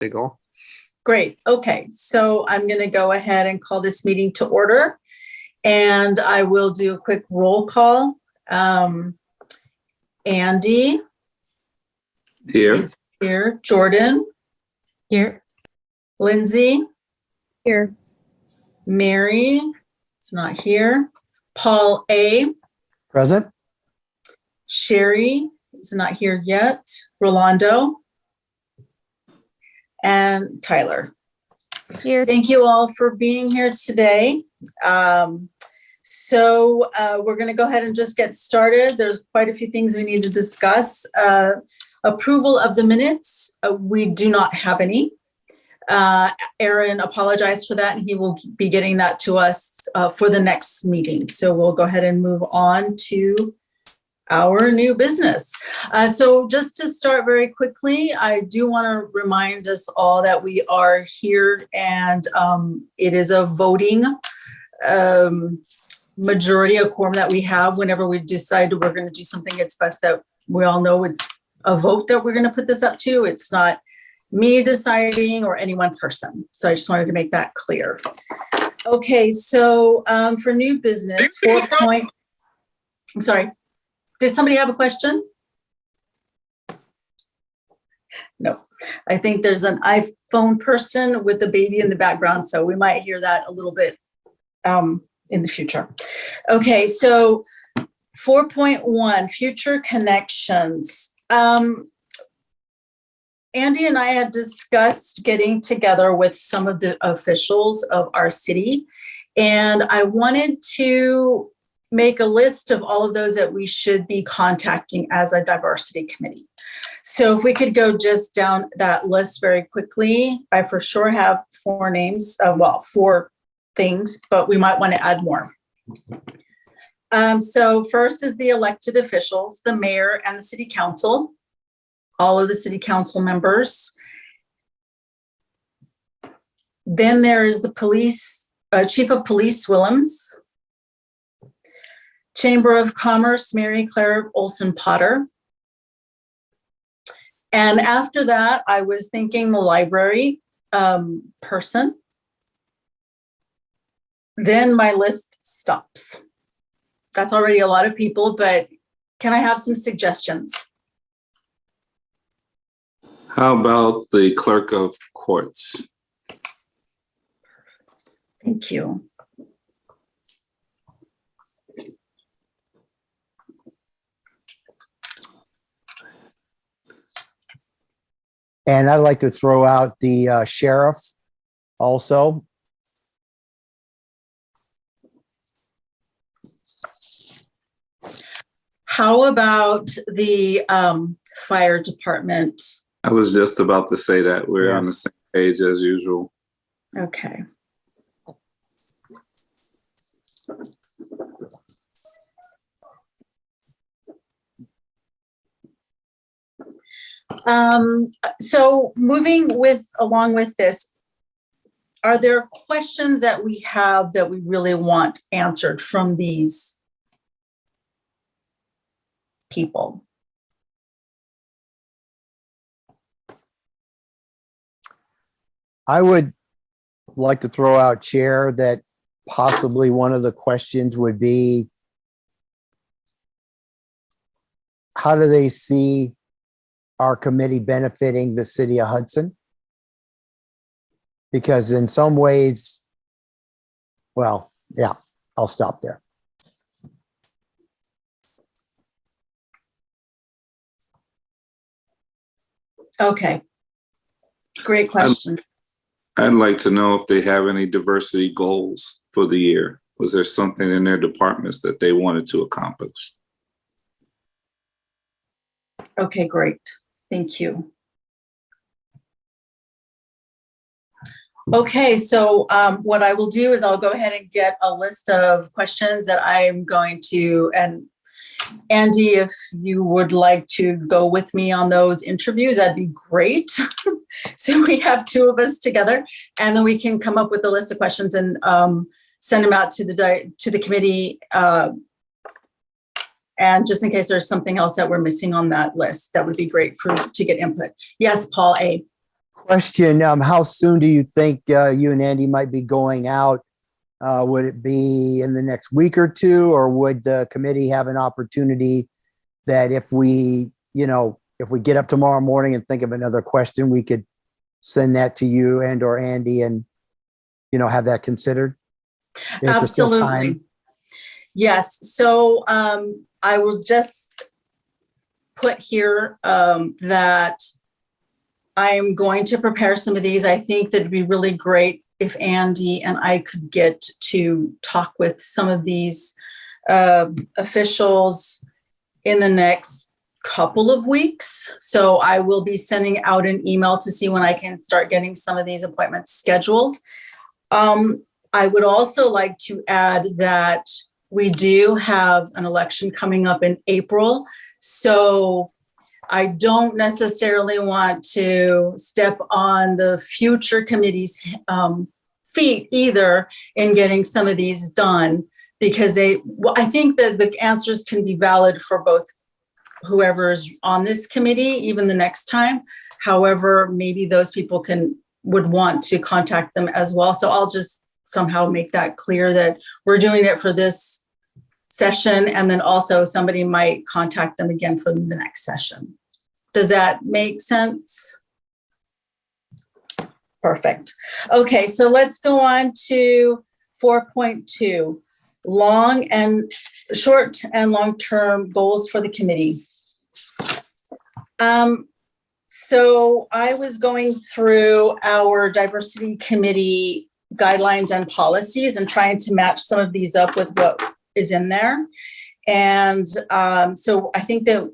There you go. Great. Okay, so I'm going to go ahead and call this meeting to order, and I will do a quick roll call. Andy Here. is here. Jordan. Here. Lindsay. Here. Mary is not here. Paul A. Present. Sherry is not here yet. Rolando. And Tyler. Here. Thank you all for being here today. So we're going to go ahead and just get started. There's quite a few things we need to discuss. Approval of the minutes. We do not have any. Aaron apologized for that, and he will be getting that to us for the next meeting. So we'll go ahead and move on to our new business. So just to start very quickly, I do want to remind us all that we are here, and it is a voting majority, a quorum that we have whenever we decide we're going to do something. It's best that we all know it's a vote that we're going to put this up to. It's not me deciding or any one person. So I just wanted to make that clear. Okay, so for new business, I'm sorry. Did somebody have a question? No, I think there's an iPhone person with the baby in the background, so we might hear that a little bit in the future. Okay, so 4.1, future connections. Andy and I had discussed getting together with some of the officials of our city, and I wanted to make a list of all of those that we should be contacting as a diversity committee. So if we could go just down that list very quickly, I for sure have 4 names, 4 things, but we might want to add more. So first is the elected officials, the mayor and the city council, all of the city council members. Then there is the police, chief of police, Willems. Chamber of Commerce, Mary Claire Olson Potter. And after that, I was thinking the library person. Then my list stops. That's already a lot of people, but can I have some suggestions? How about the clerk of courts? Thank you. And I'd like to throw out the sheriff also. How about the fire department? I was just about to say that we're on the same page as usual. Okay. So moving along with this, are there questions that we have that we really want answered from these people? I would like to throw out, Chair, that possibly one of the questions would be, how do they see our committee benefiting the city of Hudson? Because in some ways, well, yeah, I'll stop there. Okay. Great question. I'd like to know if they have any diversity goals for the year. Was there something in their departments that they wanted to accomplish? Okay, great. Thank you. Okay, so what I will do is I'll go ahead and get a list of questions that I'm going to, and Andy, if you would like to go with me on those interviews, that'd be great. So we have 2 of us together, and then we can come up with a list of questions and send them out to the committee. And just in case there's something else that we're missing on that list, that would be great to get input. Yes, Paul A. Question, how soon do you think you and Andy might be going out? Would it be in the next week or two, or would the committee have an opportunity that if we get up tomorrow morning and think of another question, we could send that to you and or Andy and, have that considered? If there's still time. Absolutely. Yes. So I will just put here that I am going to prepare some of these. I think that it'd be really great if Andy and I could get to talk with some of these officials in the next couple of weeks. So I will be sending out an email to see when I can start getting some of these appointments scheduled. I would also like to add that we do have an election coming up in April. So I don't necessarily want to step on the future committee's feet either in getting some of these done, because I think that the answers can be valid for both whoever's on this committee, even the next time. However, maybe those people would want to contact them as well. So I'll just somehow make that clear that we're doing it for this session, and then also somebody might contact them again for the next session. Does that make sense? Perfect. Okay, so let's go on to 4.2, short and long-term goals for the committee. So I was going through our diversity committee guidelines and policies and trying to match some of these up with what is in there. And so I think that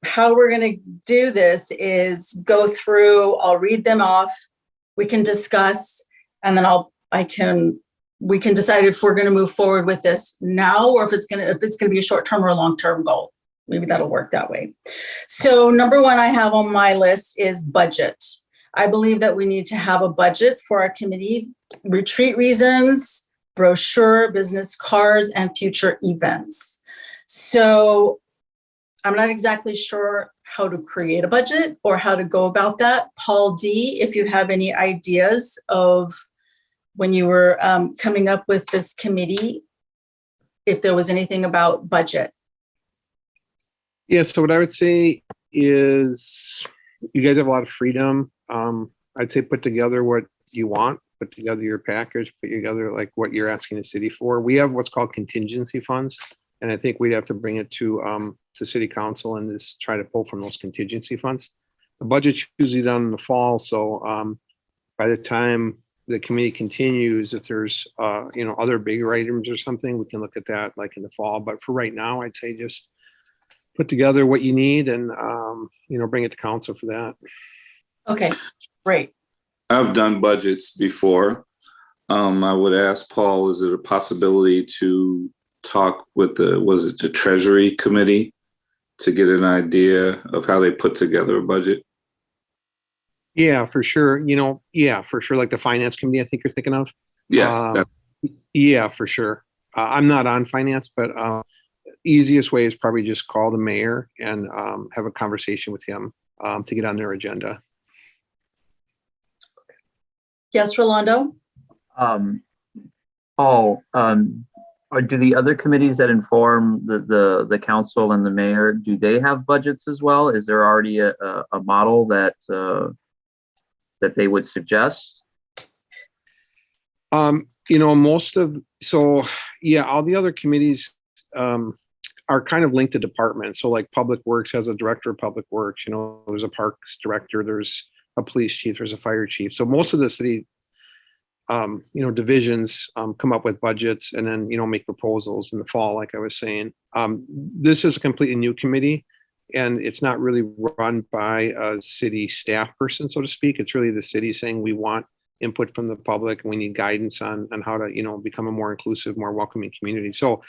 how we're going to do this is go through, I'll read them off, we can discuss, and then we can decide if we're going to move forward with this now, or if it's going to be a short-term or a long-term goal. Maybe that'll work that way. So number one I have on my list is budget. I believe that we need to have a budget for our committee, retreat reasons, brochure, business cards, and future events. So I'm not exactly sure how to create a budget or how to go about that. Paul D., if you have any ideas of when you were coming up with this committee, if there was anything about budget. Yeah, so what I would say is you guys have a lot of freedom. I'd say put together what you want, put together your package, put together like what you're asking the city for. We have what's called contingency funds, and I think we'd have to bring it to city council and just try to pull from those contingency funds. The budget's usually done in the fall, so by the time the committee continues, if there's other bigger items or something, we can look at that like in the fall. But for right now, I'd say just put together what you need and bring it to council for that. Okay, great. I've done budgets before. I would ask Paul, is it a possibility to talk with the Treasury Committee to get an idea of how they put together a budget? Yeah, for sure. Like the finance committee, I think you're thinking of. Yes. Yeah, for sure. I'm not on finance, but easiest way is probably just call the mayor and have a conversation with him to get on their agenda. Yes, Rolando? Paul, do the other committees that inform the council and the mayor, do they have budgets as well? Is there already a model that they would suggest? All the other committees are kind of linked to departments. So like Public Works has a director of Public Works, there's a parks director, there's a police chief, there's a fire chief. So most of the city divisions come up with budgets and then make proposals in the fall, like I was saying. This is a completely new committee, and it's not really run by a city staff person, so to speak. It's really the city saying we want input from the public and we need guidance on how to become a more inclusive, more welcoming community. So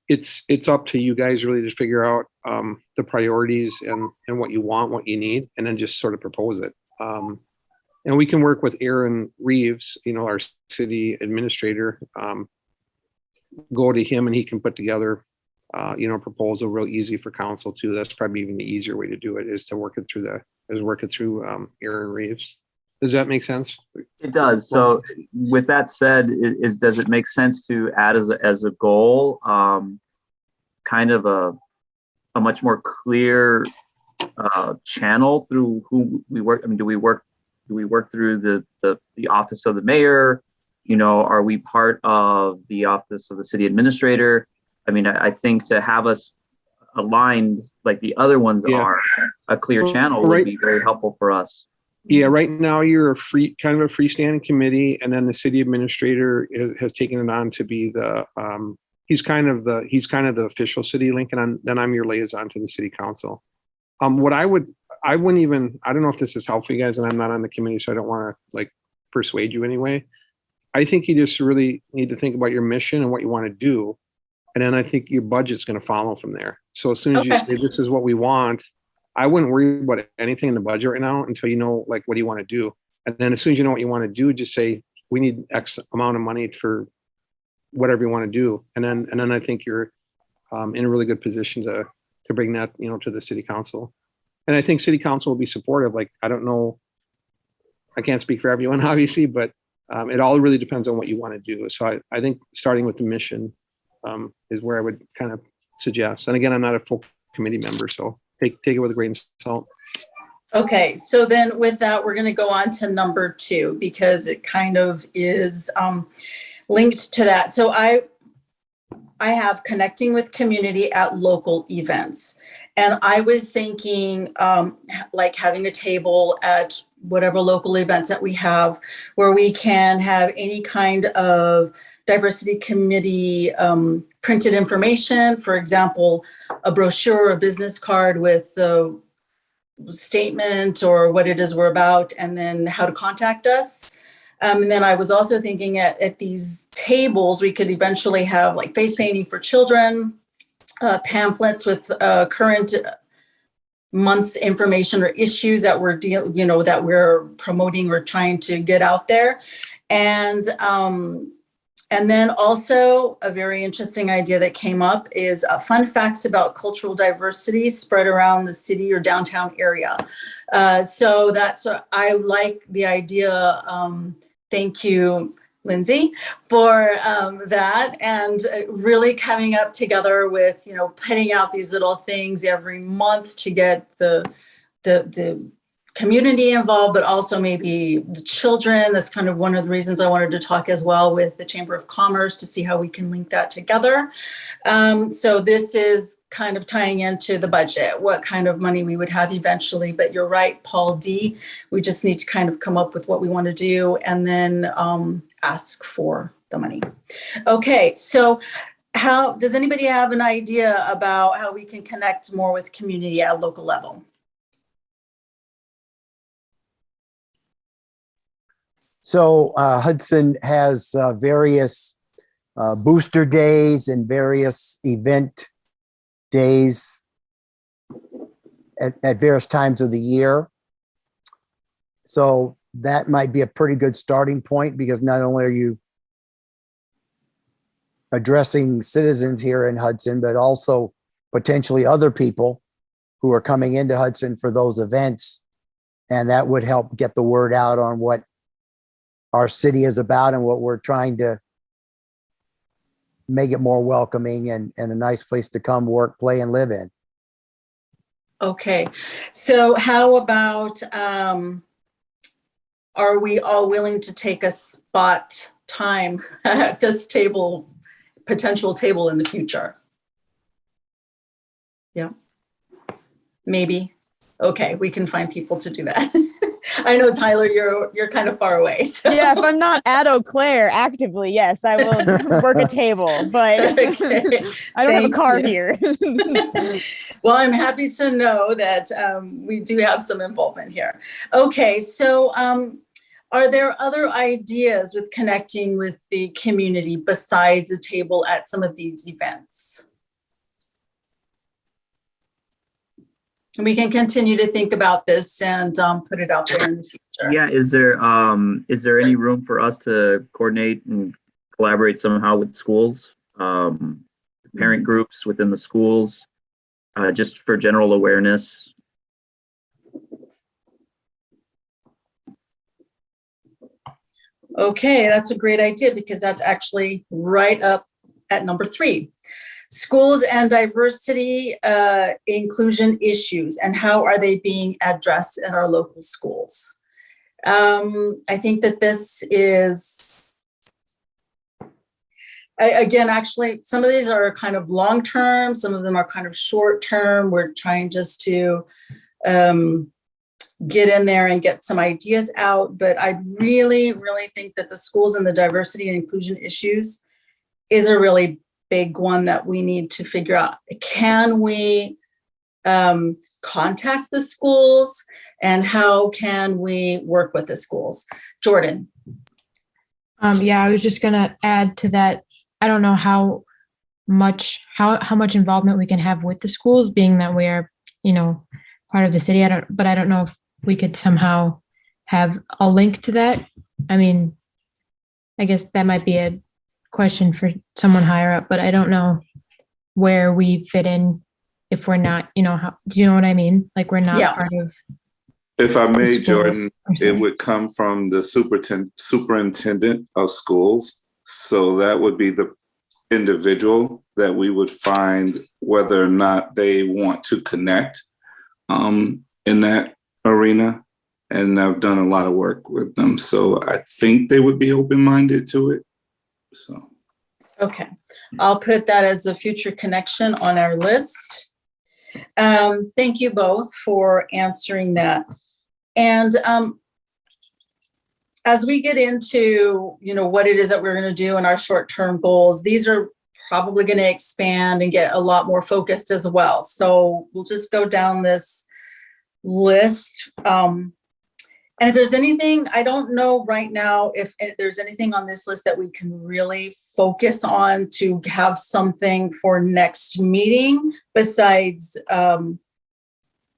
it's up to you guys really to figure out the priorities and what you want, what you need, and then just sort of propose it. And we can work with Aaron Reeves, our city administrator, go to him and he can put together, a proposal real easy for council too. That's probably even the easier way to do it, is to work it through as working through Aaron Reeves. Does that make sense? It does. So with that said, does it make sense to add as a goal, kind of a much more clear channel through who we work? I mean, do we work through the office of the mayor? You know, are we part of the office of the city administrator? I mean, I think to have us aligned like the other ones are, a clear channel would be very helpful for us. Yeah, right now you're kind of a freestanding committee, and then the city administrator has taken it on to be the he's kind of the official city link, and then I'm your liaison to the city council. I don't know if this is helpful, you guys, and I'm not on the committee, so I don't want to like persuade you anyway. I think you just really need to think about your mission and what you want to do, and then I think your budget's going to follow from there. So as soon as you say this is what we want, I wouldn't worry about anything in the budget right now until you know, like, what do you want to do? And then as soon as you know what you want to do, just say, we need X amount of money for whatever you want to do. And then I think you're in a really good position to bring that, you know, to the city council. And I think city council will be supportive. Like, I don't know, I can't speak for everyone, obviously, but it all really depends on what you want to do. So I think starting with the mission is where I would kind of suggest. And again, I'm not a full committee member, so take it with a grain of salt. Okay, so then with that, we're going to go on to number 2 because it kind of is linked to that. So I have connecting with community at local events. And I was thinking like having a table at whatever local events that we have where we can have any kind of diversity committee printed information, for example, a brochure or a business card with the statement or what it is we're about, and then how to contact us. And then I was also thinking at these tables, we could eventually have like face painting for children, pamphlets with current month's information or issues that that we're promoting or trying to get out there. And then also a very interesting idea that came up is fun facts about cultural diversity spread around the city or downtown area. So that's what I like the idea. Thank you, Lindsay, for that, and really coming up together with, putting out these little things every month to get the community involved, but also maybe the children. That's kind of one of the reasons I wanted to talk as well with the Chamber of Commerce to see how we can link that together. So this is kind of tying into the budget, what kind of money we would have eventually. But you're right, Paul D. We just need to kind of come up with what we want to do and then ask for the money. Okay, so does anybody have an idea about how we can connect more with community at a local level? So Hudson has various booster days and various event days at various times of the year. So that might be a pretty good starting point, because not only are you addressing citizens here in Hudson, but also potentially other people who are coming into Hudson for those events. And that would help get the word out on what our city is about and what we're trying to make it more welcoming and a nice place to come work, play, and live in. Okay, so how about, are we all willing to take a spot time at this table, potential table in the future? Yeah, maybe. Okay, we can find people to do that. I know, Tyler, you're kind of far away. So. Yeah, if I'm not at Eau Claire actively, yes, I will work a table, but Okay. I don't have a Thank car you. here. Well, I'm happy to know that we do have some involvement here. Okay, so are there other ideas with connecting with the community besides a table at some of these events? We can continue to think about this and put it out there in the future. Yeah, is there any room for us to coordinate and collaborate somehow with schools, parent groups within the schools, just for general awareness? Okay, that's a great idea because that's actually right up at number 3. Schools and diversity inclusion issues, and how are they being addressed in our local schools? I think that this is, again, actually, some of these are kind of long-term, some of them are kind of short-term. We're trying just to get in there and get some ideas out. But I really, really think that the schools and the diversity and inclusion issues is a really big one that we need to figure out. Can we contact the schools, and how can we work with the schools? Jordan. Yeah, I was just gonna add to that. I don't know how much involvement we can have with the schools, being that we are, part of the city. But I don't know if we could somehow have a link to that. I mean, I guess that might be a question for someone higher up, but I don't know where we fit in if we're not, do you know what I mean? Like we're not part of. If I may, the school. Jordan, it would come from the superintendent of schools. So that would be the individual that we would find whether or not they want to connect in that arena. And I've done a lot of work with them. So I think they would be open-minded to it. So. Okay, I'll put that as a future connection on our list. Thank you both for answering that. And as we get into, what it is that we're going to do in our short-term goals, these are probably going to expand and get a lot more focused as well. So we'll just go down this list. And if there's anything, I don't know right now if there's anything on this list that we can really focus on to have something for next meeting besides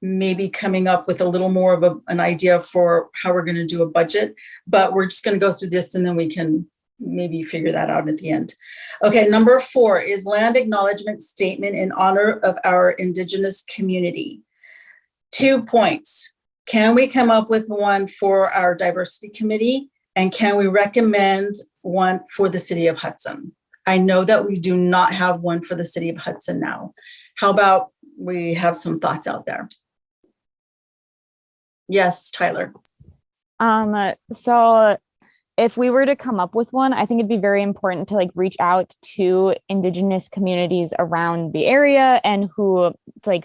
maybe coming up with a little more of an idea for how we're going to do a budget. But we're just going to go through this and then we can maybe figure that out at the end. Okay, number 4 is land acknowledgement statement in honor of our Indigenous community. 2 points. Can we come up with one for our diversity committee? And can we recommend one for the city of Hudson? I know that we do not have one for the city of Hudson now. How about we have some thoughts out there? Yes, Tyler. So if we were to come up with one, I think it'd be very important to reach out to Indigenous communities around the area and who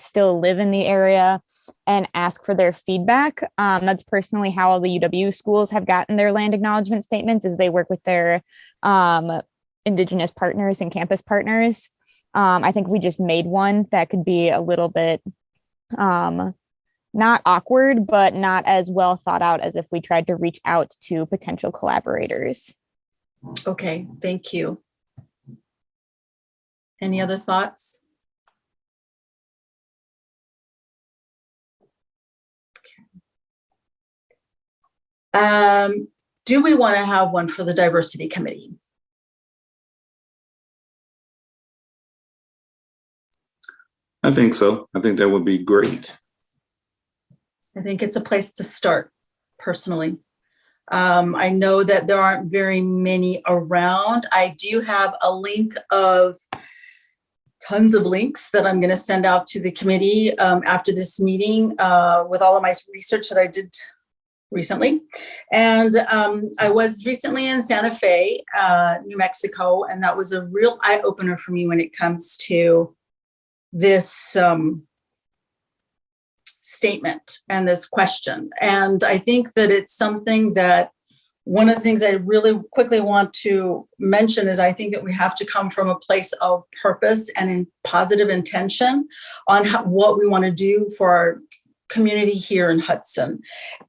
still live in the area and ask for their feedback. That's personally how all the UW schools have gotten their land acknowledgement statements, is they work with their Indigenous partners and campus partners. I think we just made one that could be a little bit not awkward, but not as well thought out as if we tried to reach out to potential collaborators. Okay, thank you. Any other thoughts? Okay. Do we want to have one for the diversity committee? I think so. I think that would be great. I think it's a place to start, personally. I know that there aren't very many around. I do have a link of tons of links that I'm going to send out to the committee after this meeting with all of my research that I did recently. And I was recently in Santa Fe, New Mexico, and that was a real eye-opener for me when it comes to this statement and this question. And I think that it's something that one of the things I really quickly want to mention is I think that we have to come from a place of purpose and in positive intention on what we want to do for our community here in Hudson.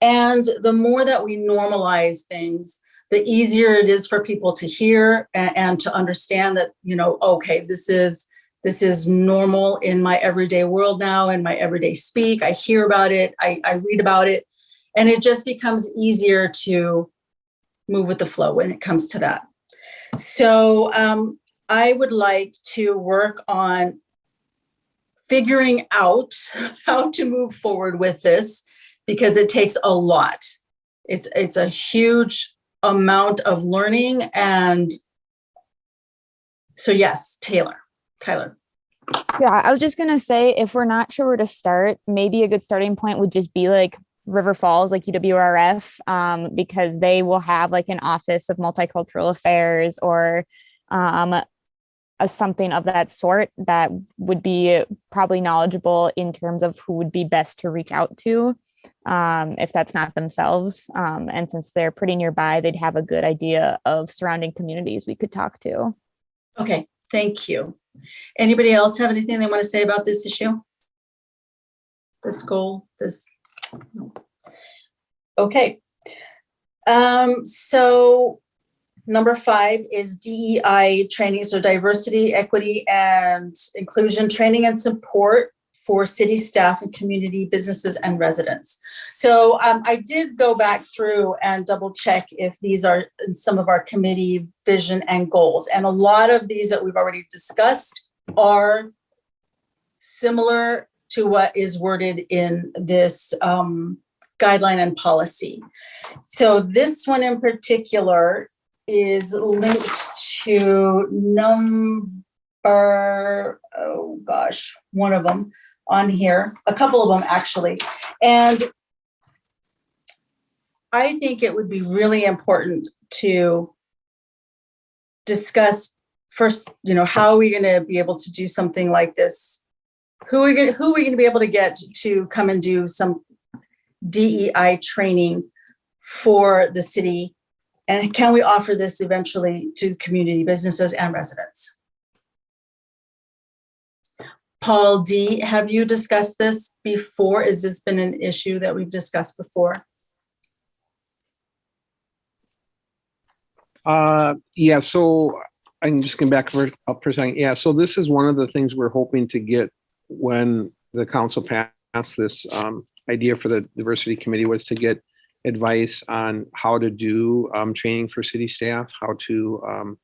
And the more that we normalize things, the easier it is for people to hear and to understand that, okay, this is normal in my everyday world now, in my everyday speak. I hear about it, I read about it, and it just becomes easier to move with the flow when it comes to that. So I would like to work on figuring out how to move forward with this because it takes a lot. It's a huge amount of learning. And so yes, Tyler. Yeah, I was just gonna say, if we're not sure where to start, maybe a good starting point would just be like River Falls, like UWRF, because they will have like an office of multicultural affairs or something of that sort that would be probably knowledgeable in terms of who would be best to reach out to, if that's not themselves. And since they're pretty nearby, they'd have a good idea of surrounding communities we could talk to. Okay, thank you. Anybody else have anything they want to say about this issue? This goal, okay. So number 5 is DEI training, so diversity, equity, and inclusion training and support for city staff and community businesses and residents. So I did go back through and double check if these are in some of our committee vision and goals. And a lot of these that we've already discussed are similar to what is worded in this guideline and policy. So this one in particular is linked to one of them on here, a couple of them actually. And I think it would be really important to discuss first, how are we going to be able to do something like this? Who are we going to be able to get to come and do some DEI training for the city? And can we offer this eventually to community businesses and residents? Paul D., have you discussed this before? Has this been an issue that we've discussed before? Yeah, so I can just come back up for a second. Yeah, so this is one of the things we're hoping to get when the council passed this idea for the diversity committee, was to get advice on how to do training for city staff, how to,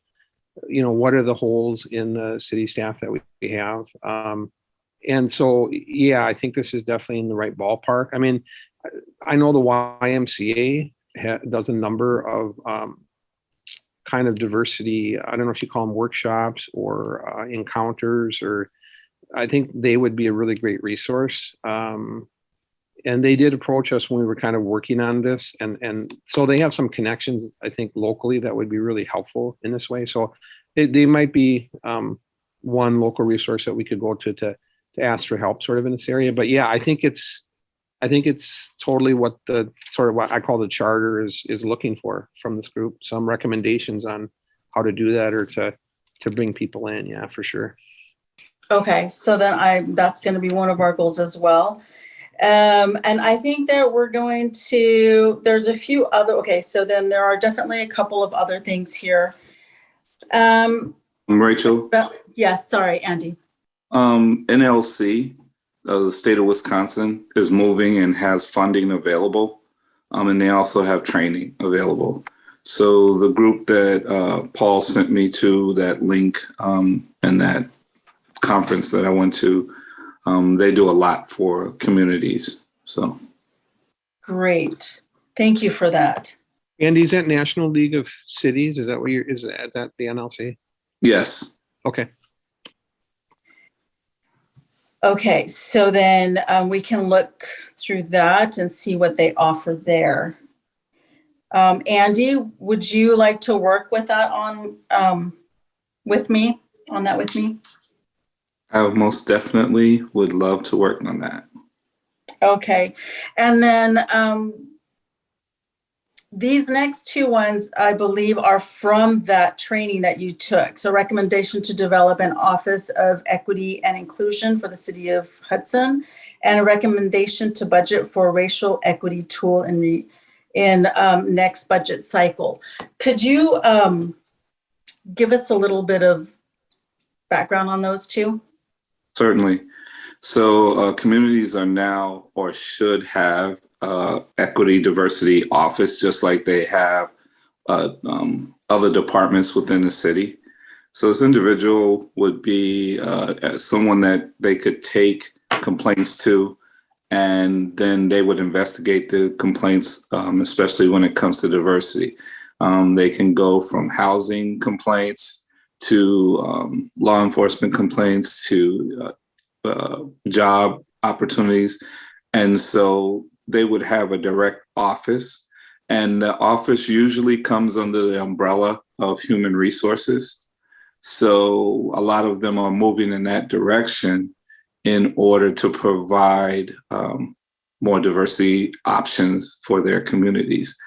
what are the holes in the city staff that we have. And so, yeah, I think this is definitely in the right ballpark. I mean, I know the YMCA does a number of kind of diversity, I don't know if you call them workshops or encounters, or I think they would be a really great resource. And they did approach us when we were kind of working on this. And so they have some connections, I think, locally that would be really helpful in this way. So they might be one local resource that we could go to ask for help sort of in this area. But yeah, I think it's totally what what I call the charter is looking for from this group. Some recommendations on how to do that or to bring people in. Yeah, for sure. Okay, so then that's going to be one of our goals as well. And I think that we're going to, there's a few other, okay, so then there are definitely a couple of other things here. Rachel? Yes, sorry, Andy. NLC, the state of Wisconsin, is moving and has funding available. And they also have training available. So the group that Paul sent me to, that link and that conference that I went to, they do a lot for communities. So great, thank you for that. Andy, is that National League of Cities? Is that is that the NLC? yes. Okay. Okay, so then we can look through that and see what they offer there. Andy, would you like to work with that with me? I most definitely would love to work on that. Okay, and then these next two ones, I believe, are from that training that you took. So recommendation to develop an Office of Equity and Inclusion for the City of Hudson, and a recommendation to budget for a racial equity tool in next budget cycle. Could you give us a little bit of background on those two? Certainly. So communities are now, or should have, equity diversity office, just like they have other departments within the city. So this individual would be someone that they could take complaints to, and then they would investigate the complaints, especially when it comes to diversity. They can go from housing complaints to law enforcement complaints to job opportunities. And so they would have a direct office, and the office usually comes under the umbrella of human resources. So a lot of them are moving in that direction in order to provide more diversity options for their communities.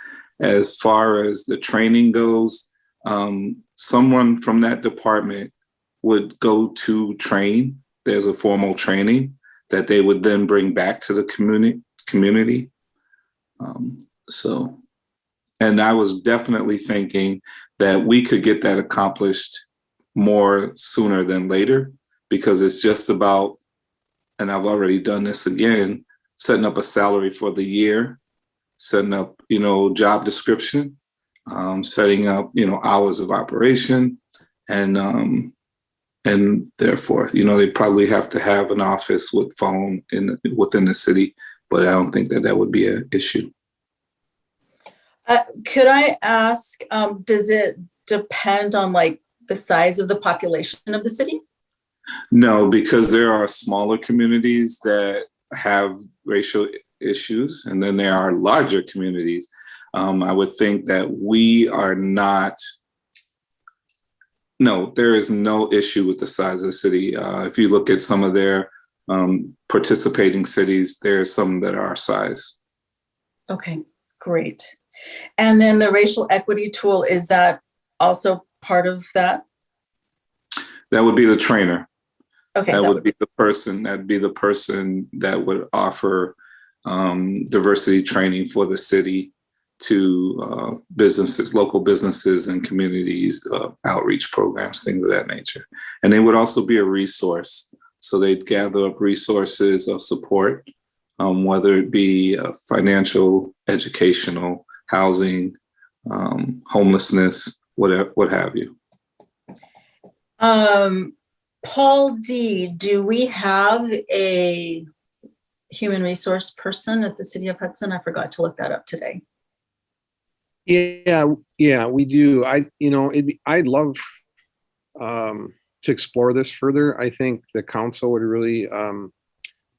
As far as the training goes, someone from that department would go to train. There's a formal training that they would then bring back to the community. And I was definitely thinking that we could get that accomplished more sooner than later, because it's just about, and I've already done this again, setting up a salary for the year, setting up, job description, setting up, hours of operation, and therefore, they probably have to have an office with phone within the city, but I don't think that would be an issue. Could I ask, does it depend on the size of the population of the city? No, because there are smaller communities that have racial issues, and then there are larger communities. I would think that we are not. No, there is no issue with the size of the city. If you look at some of their participating cities, there are some that are our size. Okay, great. And then the racial equity tool, is that also part of that? That would be the trainer. Okay. That would be the person. That'd be the person that would offer diversity training for the city to businesses, local businesses and communities, outreach programs, things of that nature. And they would also be a resource. So they'd gather up resources of support, whether it be financial, educational, housing, homelessness, whatever, what have you. Paul D., do we have a human resource person at the city of Hudson? I forgot to look that up today. Yeah, we do. I'd love to explore this further. I think the council would really,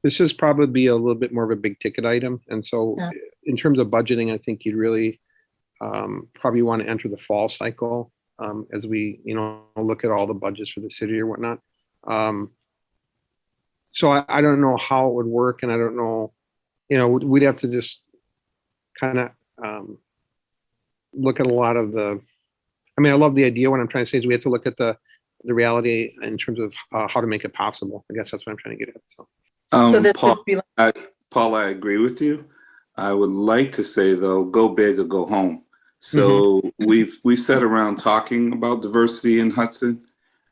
this is probably be a little bit more of a big ticket item. And so in terms of budgeting, I think you'd really probably want to enter the fall cycle as we, look at all the budgets for the city or whatnot. So I don't know how it would work, and I don't know, we'd have to just kind of look at a lot of I love the idea. What I'm trying to say is we have to look at the reality in terms of how to make it possible. I guess that's what I'm trying to get at. So this Paul, would be Paul, I agree with you. I would like to say, though, go big or go home. So we sat around talking about diversity in Hudson.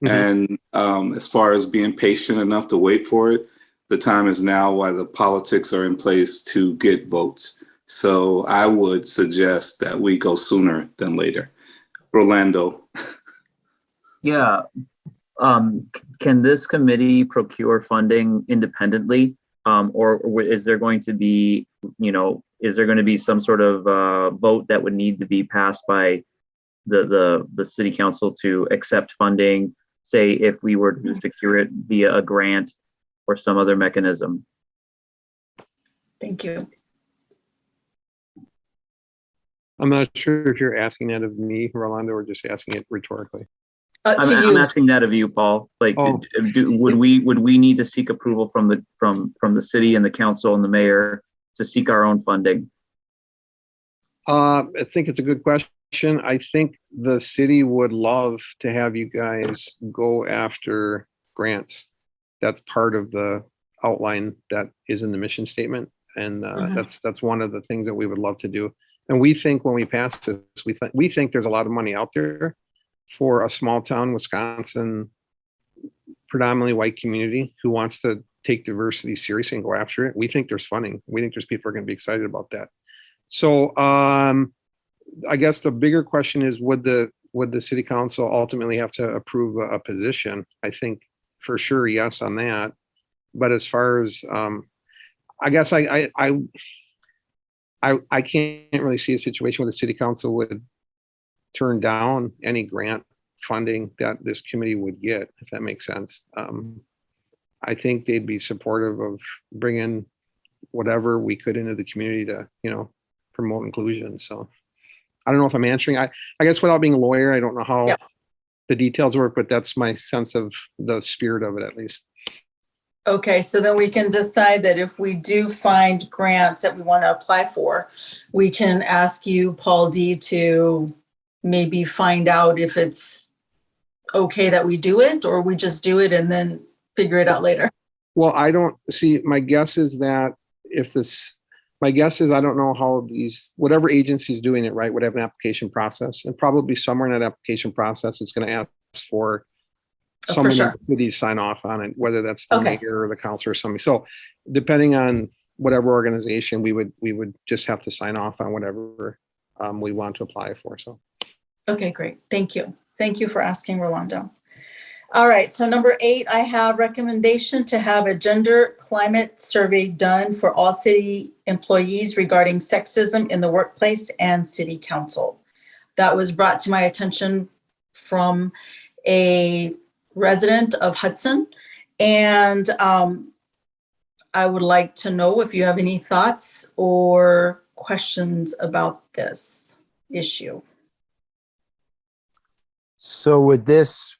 And as far as being patient enough to wait for it, the time is now while the politics are in place to get votes. So I would suggest that we go sooner than later. Rolando. Yeah. Can this committee procure funding independently? Or is there going to be, some sort of vote that would need to be passed by the city council to accept funding, say if we were to secure it via a grant or some other mechanism? Thank you. I'm not sure if you're asking that of me, Rolando, or just asking it rhetorically. I'm asking that of you, Paul. Would we need to seek approval from the city and the council and the mayor to seek our own funding? I think it's a good question. I think the city would love to have you guys go after grants. That's part of the outline that is in the mission statement, and that's one of the things that we would love to do. And we think when we pass this, we think there's a lot of money out there for a small town, Wisconsin, predominantly white community who wants to take diversity seriously and go after it. We think there's funding. We think there's people who are going to be excited about that. So I guess the bigger question is, would the city council ultimately have to approve a position? I think for sure, yes, on that. But as far as, I guess I can't really see a situation where the city council would turn down any grant funding that this committee would get, if that makes sense. I think they'd be supportive of bringing whatever we could into the community to, promote inclusion. So I don't know if I'm answering. I guess without being a lawyer, I don't know how Yep. the details work, but that's my sense of the spirit of it, at least. Okay, so then we can decide that if we do find grants that we want to apply for, we can ask you, Paul D, to maybe find out if it's okay that we do it, or we just do it and then figure it out later. Well, I don't see, my guess is that I don't know how whatever agency is doing it, right, would have an application process, and probably somewhere in that application process, it's going to ask for Oh, for someone in sure. the city sign off on it, whether that's the Okay. mayor or the council or somebody. So depending on whatever organization, we would just have to sign off on whatever we want to apply for. So. Okay, great. Thank you. Thank you for asking, Rolando. All right, so number 8, I have recommendation to have a gender climate survey done for all city employees regarding sexism in the workplace and city council. That was brought to my attention from a resident of Hudson. And I would like to know if you have any thoughts or questions about this issue. So would this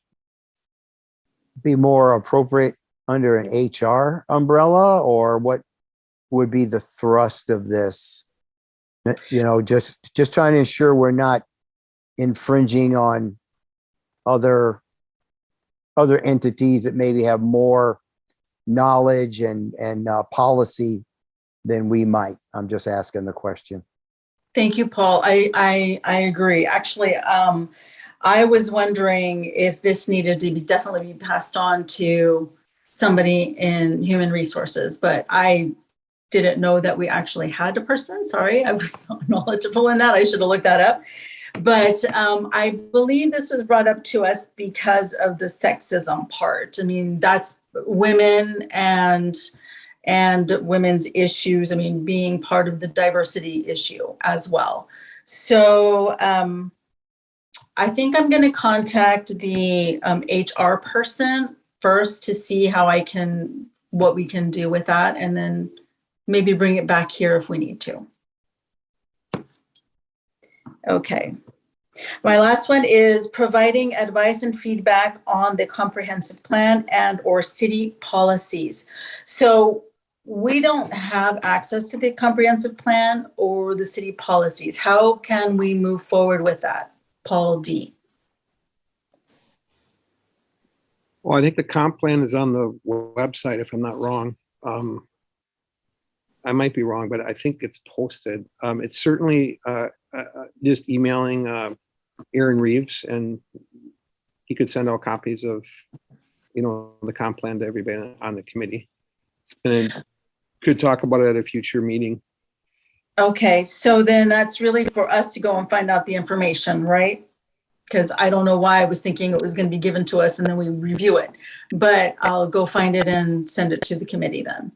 be more appropriate under an HR umbrella, or what would be the thrust of this? Just trying to ensure we're not infringing on other entities that maybe have more knowledge and policy than we might. I'm just asking the question. Thank you, Paul. I agree. Actually, I was wondering if this needed to definitely be passed on to somebody in human resources, but I didn't know that we actually had a person. Sorry, I was not knowledgeable in that. I should have looked that up. But I believe this was brought up to us because of the sexism part. I mean, that's women and women's issues. I mean, being part of the diversity issue as well. So I think I'm going to contact the HR person first to see what we can do with that, and then maybe bring it back here if we need to. Okay. My last one is providing advice and feedback on the comprehensive plan and/or city policies. So we don't have access to the comprehensive plan or the city policies. How can we move forward with that? Paul D. Well, I think the comp plan is on the website, if I'm not wrong. I might be wrong, but I think it's posted. It's certainly just emailing Aaron Reeves, and he could send out copies of, the comp plan to everybody on the committee, and could talk about it at a future meeting. Okay, so then that's really for us to go and find out the information, right? Because I don't know why I was thinking it was going to be given to us and then we review it, but I'll go find it and send it to the committee then.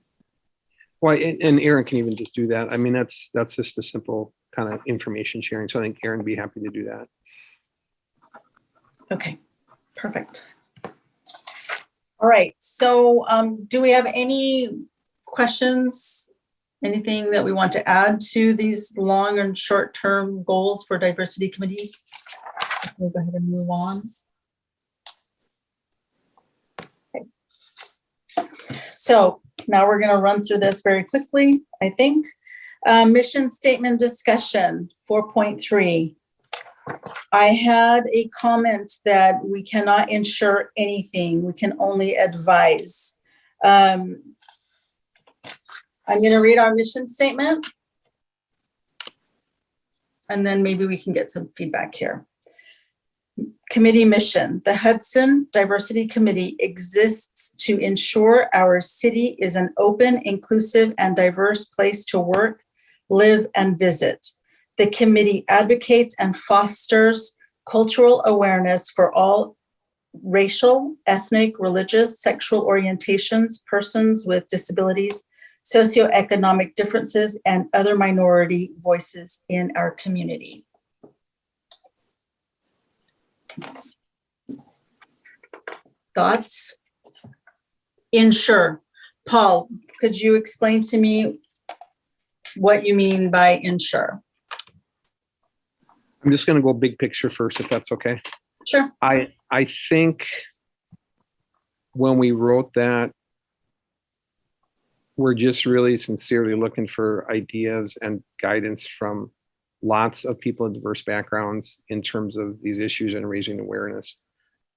Well, and Aaron can even just do that. I mean, that's just a simple kind of information sharing. So I think Aaron would be happy to do that. Okay, perfect. All right, so do we have any questions? Anything that we want to add to these long and short-term goals for diversity committees? We'll go ahead and move on. Okay. So now we're going to run through this very quickly, I think. Mission statement discussion 4.3. I had a comment that we cannot ensure anything. We can only advise. I'm going to read our mission statement, and then maybe we can get some feedback here. Committee mission. The Hudson Diversity Committee exists to ensure our city is an open, inclusive, and diverse place to work, live, and visit. The committee advocates and fosters cultural awareness for all racial, ethnic, religious, sexual orientations, persons with disabilities, socioeconomic differences, and other minority voices in our community. thoughts? Ensure. Paul, could you explain to me what you mean by ensure? I'm just going to go big picture first, if that's okay. Sure. I think when we wrote that, we're just really sincerely looking for ideas and guidance from lots of people of diverse backgrounds in terms of these issues and raising awareness.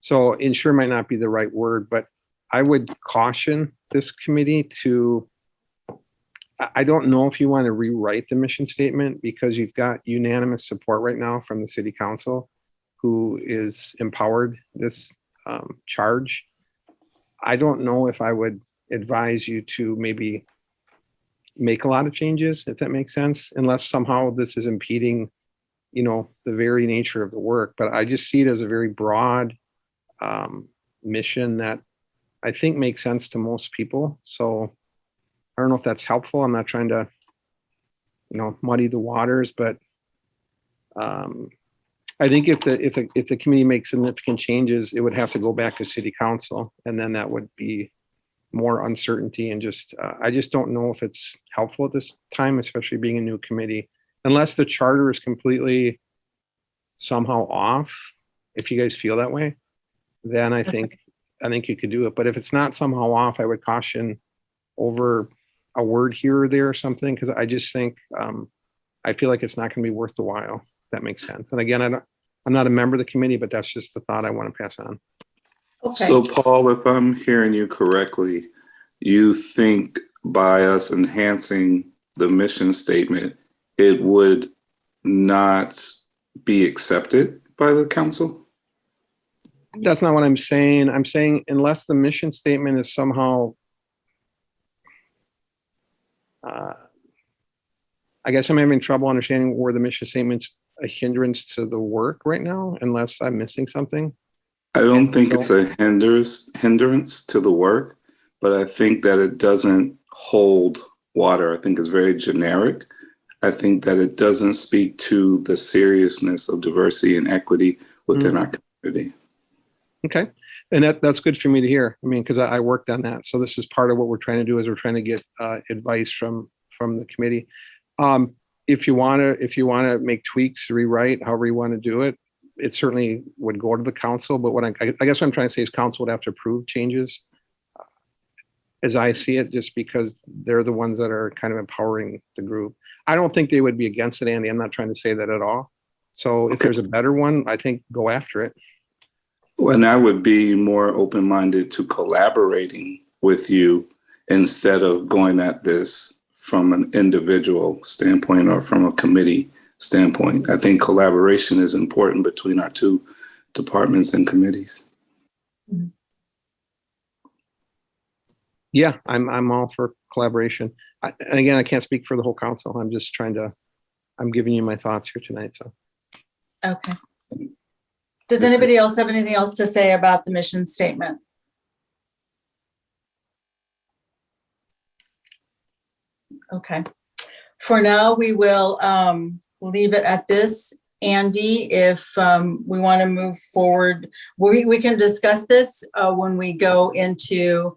So ensure might not be the right word, but I would caution this committee to, I don't know if you want to rewrite the mission statement, because you've got unanimous support right now from the city council, who is empowered this charge. I don't know if I would advise you to maybe make a lot of changes, if that makes sense, unless somehow this is impeding, the very nature of the work. But I just see it as a very broad mission that I think makes sense to most people. So I don't know if that's helpful. I'm not trying to, muddy the waters, but I think if the committee makes significant changes, it would have to go back to city council, and then that would be more uncertainty. And just I just don't know if it's helpful at this time, especially being a new committee, unless the charter is completely somehow off. If you guys feel that way, then I think you could do it. But if it's not somehow off, I would caution over a word here or there or something, because I just think I feel like it's not going to be worth the while. If that makes sense. And again, I'm not a member of the committee, but that's just the thought I want to pass on. Okay. So Paul, if I'm hearing you correctly, you think by us enhancing the mission statement, it would not be accepted by the council? That's not what I'm saying. I'm saying unless the mission statement is somehow, I guess I'm having trouble understanding where the mission statement's a hindrance to the work right now, unless I'm missing something. I don't think it's a hindrance to the work, but I think that it doesn't hold water. I think it's very generic. I think that it doesn't speak to the seriousness of diversity and equity within our community. Okay. And that's good for me to hear. I mean, because I worked on that. So this is part of what we're trying to do, is we're trying to get advice from the committee. If you want to make tweaks, rewrite, however you want to do it, it certainly would go to the council. But what I guess what I'm trying to say is council would have to approve changes, as I see it, just because they're the ones that are kind of empowering the group. I don't think they would be against it, Andy. I'm not trying to say that at all. So if there's a better one, I think go after it. Well, and I would be more open-minded to collaborating with you instead of going at this from an individual standpoint or from a committee standpoint. I think collaboration is important between our two departments and committees. Yeah, I'm all for collaboration. And again, I can't speak for the whole council. I'm just I'm giving you my thoughts here tonight. So. Okay. Does anybody else have anything else to say about the mission statement? Okay. For now, we will leave it at this. Andy, if we want to move forward, we can discuss this when we go into,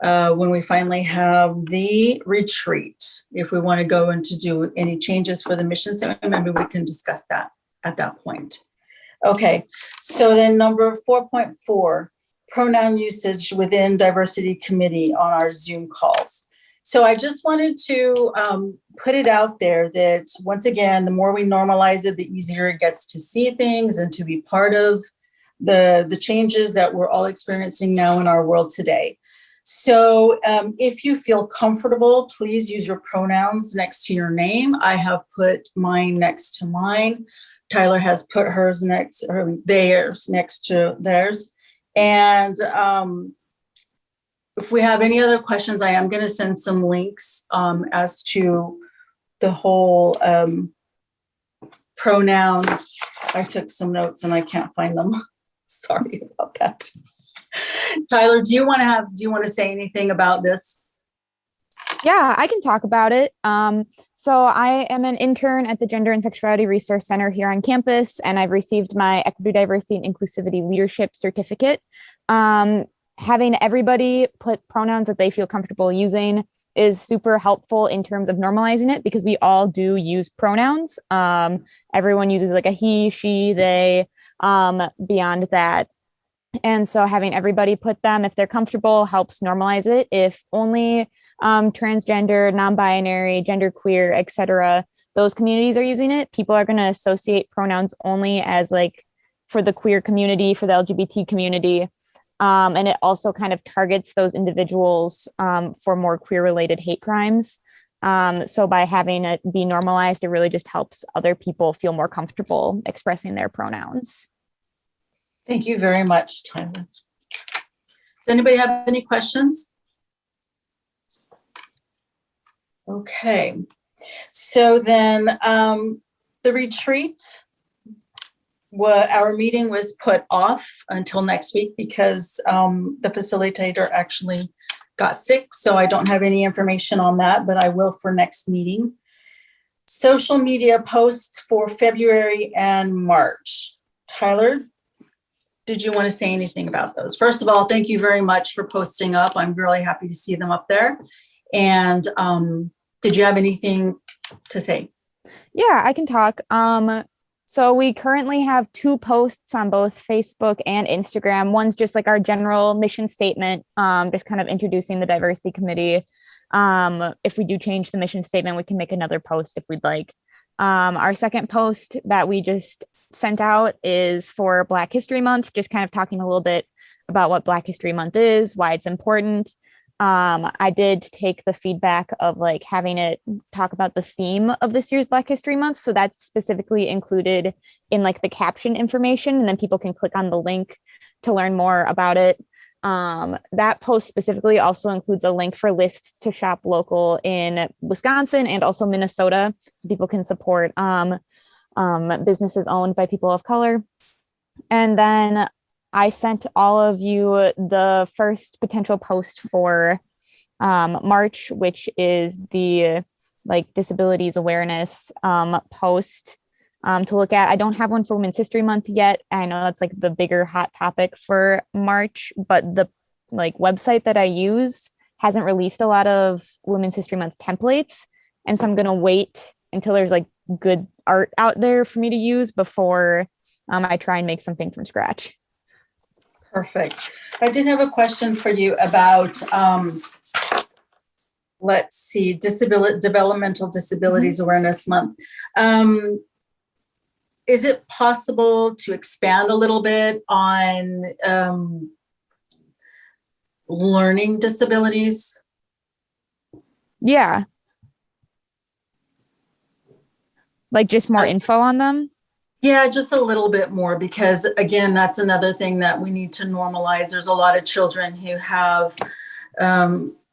when we finally have the retreat. If we want to go into do any changes for the mission statement, maybe we can discuss that at that point. Okay, so then number 4.4, pronoun usage within diversity committee on our Zoom calls. So I just wanted to put it out there that once again, the more we normalize it, the easier it gets to see things and to be part of the changes that we're all experiencing now in our world today. So if you feel comfortable, please use your pronouns next to your name. I have put mine next to mine. Tyler has put hers next, or theirs next to theirs. And if we have any other questions, I am going to send some links as to the whole pronoun. I took some notes and I can't find them. Sorry about that. Tyler, do you want to say anything about this? Yeah, I can talk about it. So I am an intern at the Gender and Sexuality Resource Center here on campus, and I've received my Equity, Diversity, and Inclusivity Leadership Certificate. having everybody put pronouns that they feel comfortable using is super helpful in terms of normalizing it, because we all do use pronouns. Everyone uses like a he, she, they, beyond that. And so having everybody put them, if they're comfortable, helps normalize it. If only transgender, non-binary, genderqueer, etc., those communities are using it, people are going to associate pronouns only as like for the queer community, for the LGBT community. And it also kind of targets those individuals for more queer related hate crimes. So by having it be normalized, it really just helps other people feel more comfortable expressing their pronouns. Thank you very much, Tyler. Does anybody have any questions? Okay, so then the retreat, our meeting was put off until next week because the facilitator actually got sick. So I don't have any information on that, but I will for next meeting. Social media posts for February and March. Tyler, did you want to say anything about those? First of all, thank you very much for posting up. I'm really happy to see them up there. And did you have anything to say? Yeah, I can talk. So we currently have 2 posts on both Facebook and Instagram. One's just like our general mission statement, just kind of introducing the diversity committee. If we do change the mission statement, we can make another post if we'd like. Our second post that we just sent out is for Black History Month, just kind of talking a little bit about what Black History Month is, why it's important. I did take the feedback of like having it talk about the theme of this year's Black History Month. So that's specifically included in like the caption information, and then people can click on the link to learn more about it. That post specifically also includes a link for lists to shop local in Wisconsin and also Minnesota, so people can support businesses owned by people of color. And then I sent all of you the first potential post for March, which is the like disabilities awareness post to look at. I don't have one for Women's History Month yet. I know that's like the bigger hot topic for March, but the like website that I use hasn't released a lot of Women's History Month templates. And so I'm going to wait until there's like good art out there for me to use before I try and make something from scratch. Perfect. I did have a question for you about, let's see, Developmental Disabilities Awareness Month. Is it possible to expand a little bit on learning disabilities? Yeah. Like just more info on them? Yeah, just a little bit more, because again, that's another thing that we need to normalize. There's a lot of children who have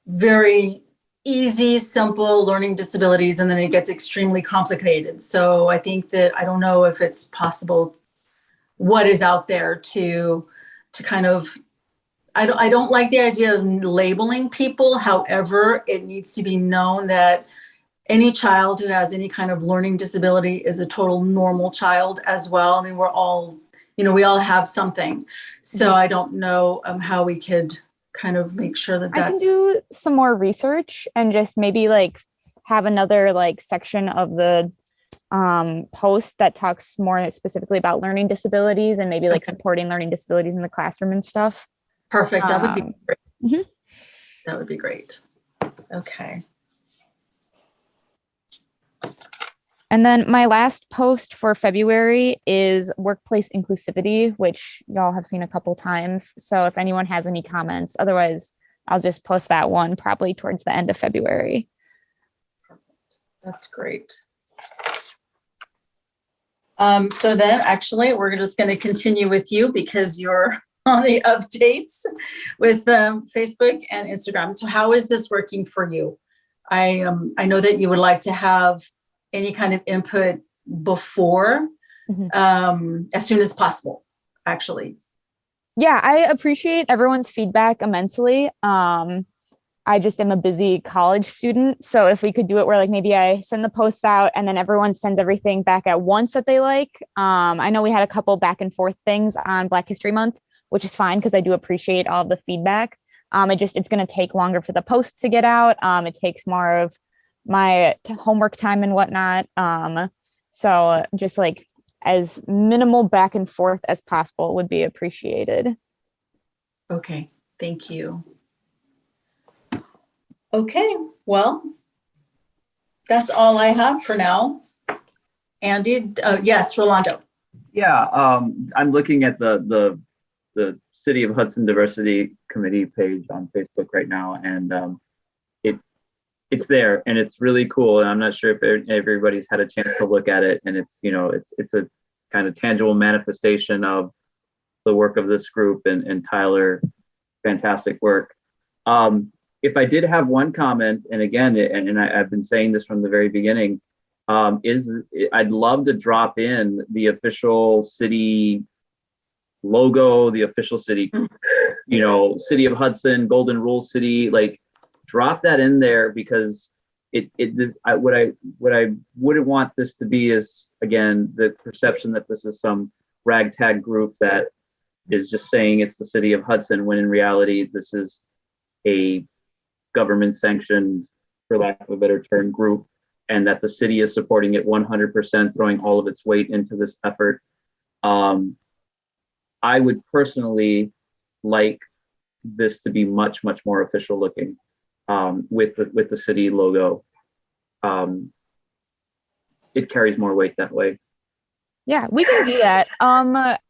very easy, simple learning disabilities, and then it gets extremely complicated. So I think that, I don't know if it's possible, what is out there to kind of, I don't like the idea of labeling people. However, it needs to be known that any child who has any kind of learning disability is a total normal child as well. I mean, we're all, we all have something. So I don't know how we could kind of make sure that that's... I can do some more research and just maybe like have another like section of the post that talks more specifically about learning disabilities and maybe like supporting learning disabilities in the classroom and stuff. Perfect. That would be great. Mm-hmm. That would be great. Okay. And then my last post for February is workplace inclusivity, which y'all have seen a couple times. So if anyone has any comments, otherwise I'll just post that one probably towards the end of February. Perfect. That's great. So then actually we're just going to continue with you because you're on the updates with Facebook and Instagram. So how is this working for you? I know that you would like to have any kind of input before, as soon as possible, actually. Yeah, I appreciate everyone's feedback immensely. I just am a busy college student. So if we could do it where like maybe I send the posts out and then everyone sends everything back at once that they like. I know we had a couple back and forth things on Black History Month which is fine because I do appreciate all the feedback. It's going to take longer for the posts to get out. It takes more of my homework time and whatnot. So just like as minimal back and forth as possible would be appreciated. Okay, thank you. Okay, well, that's all I have for now. Andy, yes, Rolando. Yeah, I'm looking at the City of Hudson Diversity Committee page on Facebook right now, and it's there, and it's really cool. And I'm not sure if everybody's had a chance to look at it, and it's a kind of tangible manifestation of the work of this group and Tyler, fantastic work. If I did have one comment, and again, I've been saying this from the very beginning, I'd love to drop in the official city logo, the official city, City of Hudson, Golden Rule City, like drop that in there, because what I wouldn't want this to be is, again, the perception that this is some ragtag group that is just saying it's the City of Hudson, when in reality this is a government sanctioned, for lack of a better term, group, and that the city is supporting it 100%, throwing all of its weight into this effort. I would personally like this to be much, much more official looking, with the city logo. It carries more weight that way. Yeah, we can do that.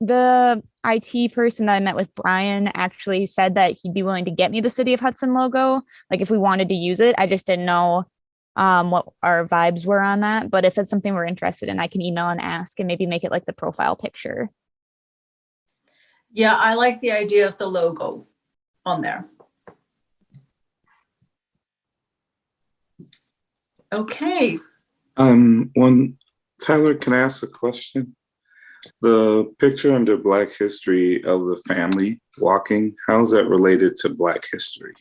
The IT person that I met with, Brian, actually said that he'd be willing to get me the City of Hudson logo, like if we wanted to use it. I just didn't know what our vibes were on that. But if it's something we're interested in, I can email and ask and maybe make it like the profile picture. Yeah, I like the idea of the logo on there. Okay. Tyler, can I ask a question? The picture under Black history of the family walking, how is that related to Black history?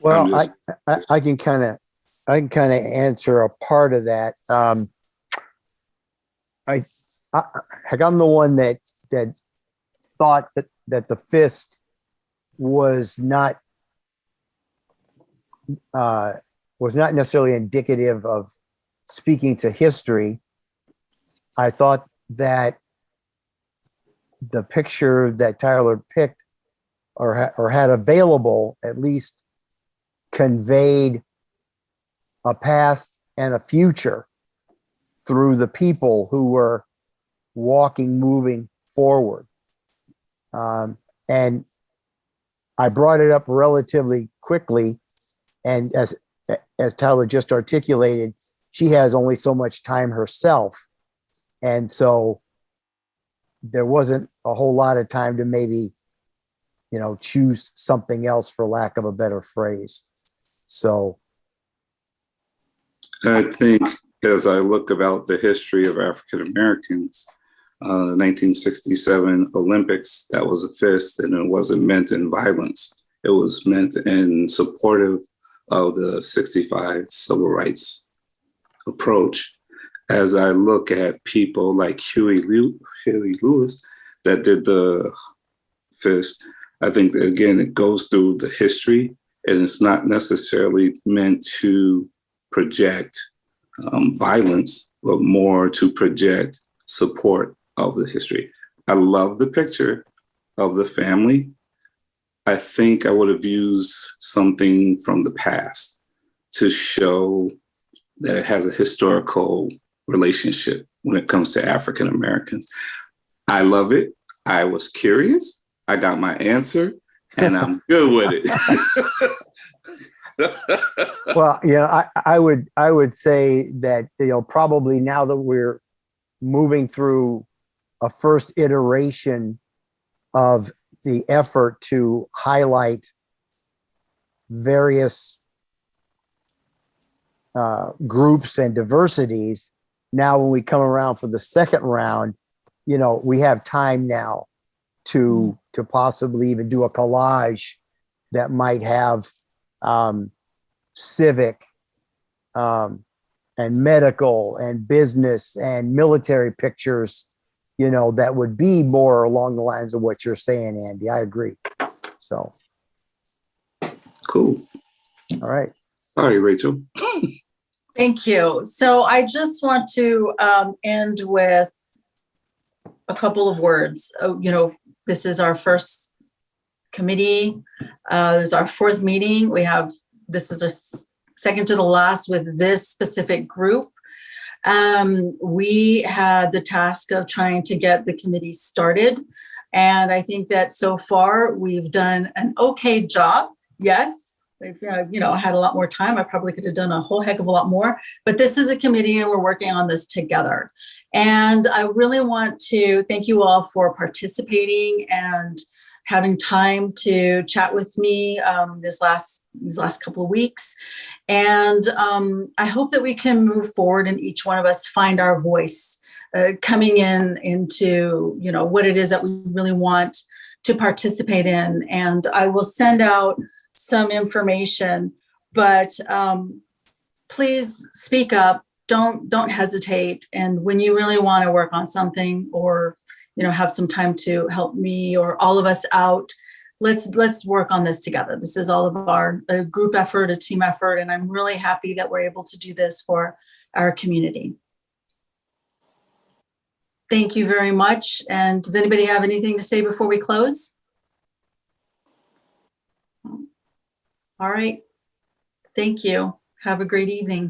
Well, I can kind of answer a part of that. I'm the one that thought that the fist was not necessarily indicative of speaking to history. I thought that the picture that Tyler picked or had available at least conveyed a past and a future through the people who were moving forward. And I brought it up relatively quickly. And as Tyler just articulated, she has only so much time herself. And so there wasn't a whole lot of time to maybe, choose something else, for lack of a better phrase. So I think as I look about the history of African Americans, 1967 Olympics, that was a fist, and it wasn't meant in violence. It was meant in supportive of the 65 civil rights approach. As I look at people like Huey Lewis that did the fist, I think that, again, it goes through the history, and it's not necessarily meant to project violence, but more to project support of the history. I love the picture of the family. I think I would have used something from the past to show that it has a historical relationship when it comes to African Americans. I love it. I was curious. I got my answer, and I'm good with it. Well, I would say that, probably now that we're moving through a first iteration of the effort to highlight various groups and diversities, now when we come around for the second round, we have time now to possibly even do a collage that might have civic and medical and business and military pictures, that would be more along the lines of what you're saying, Andy. I agree. So, Cool. all right. All right, Rachel. Thank you. So I just want to end with a couple of words. This is our first committee. This is our fourth meeting. This is our second to the last with this specific group. We had the task of trying to get the committee started. And I think that so far we've done an okay job. Yes, we've, had a lot more time. I probably could have done a whole heck of a lot more, but this is a committee and we're working on this together. And I really want to thank you all for participating and having time to chat with me these last couple of weeks. And I hope that we can move forward and each one of us find our voice coming into, what it is that we really want to participate in. And I will send out some information, but please speak up. Don't hesitate. And when you really want to work on something or have some time to help me or all of us out, let's work on this together. This is all of a group effort, a team effort, and I'm really happy that we're able to do this for our community. Thank you very much. And does anybody have anything to say before we close? All right. Thank you. Have a great evening.